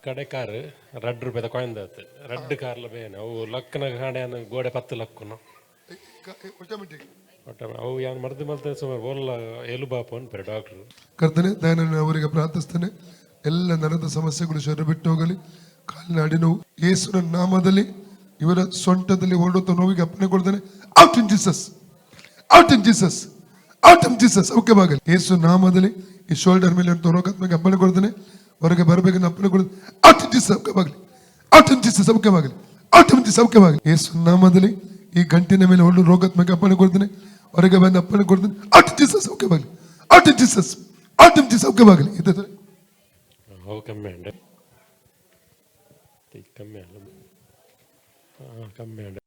ಕಡೆ car ₹2 ಕೊಯ್ದಾತು red Karla ಬೇನೆ ಅವು ಲಕ್ಕನ ಕಾಣೆ ಗೋಡೆ 10 ಲಕ್ಕನು ಆಟೋಮೆಟಿಕ್ ಅವು ಯಾನ್ ಮರ್ದು ಸುಮಾರು ಓಲ್ಲ ಎಲುಬಾಪು ಅನ್ಪೇರೆ ಡಾಕ್ಟ್ರು. ಕರ್ತನೆ ನಾನು ಅವರಿಗೆ ಪ್ರಾರ್ಥಿಸ್ತೇನೆ, ಎಲ್ಲ ನರದ ಸಮಸ್ಯೆಗಳು ಶರೀರ ಬಿಟ್ಟು ಹೋಗಲಿ. ಕಾಲಿನ ಅಡಿನೋವು ಯೇಸುವಿನ ನಾಮದಲ್ಲಿ ಇವರ ಸೊಂಟದಲ್ಲಿ ಹೊರಡುತ್ತ ನೋವಿಗೆ ಅಪ್ಪಣೆ ಕೊಡ್ತಾನೆ. Out in Jesus, out in Jesus, out in Jesus. ಸೌಖ್ಯವಾಗಲಿ ಯೇಸು ನಾಮದಲ್ಲಿ. ಈ ಶೋಲ್ಡರ್ ಮೇಲೆ ರೋಗಾತ್ಮಕ ಅಪ್ಪಣೆ ಕೊಡ್ತಾನೆ, ಹೊರಗೆ ಬರಬೇಕಂತ ಅಪ್ಪಣೆ ಕೊಡ್ತಾನೆ. ಔಟ್ ಇನ್ ಜೀಸಸ್, ಸೌಖ್ಯವಾಗಲಿ. ಔಟ್ ಇನ್ ಜೀಸಸ್, ಸೌಖ್ಯವಾಗಲಿ. ಔಟ್ ಇನ್ ಜೀಸಸ್, ಸೌಖ್ಯವಾಗಲಿ. ಯೇಸು ನಾಮದಲ್ಲಿ ಈ ಗಂಟಿನ ಮೇಲೆ ಹೊರಡು ರೋಗಾತ್ಮಕ ಅಪ್ಪಣೆ ಕೊಡ್ತಾನೆ, ಹೊರಗೆ ಬಂದು ಅಪ್ಪಣೆ ಕೊಡ್ತಾನೆ. ಔಟ್ ಇನ್ ಜೀಸಸ್, ಸೌಖ್ಯವಾಗಲಿ. Out in Jesus, out in Jesus, ಸೌಖ್ಯವಾಗಲಿ. ಇದೆ ಕಮ್ಮಿ ಅಲ್ಲ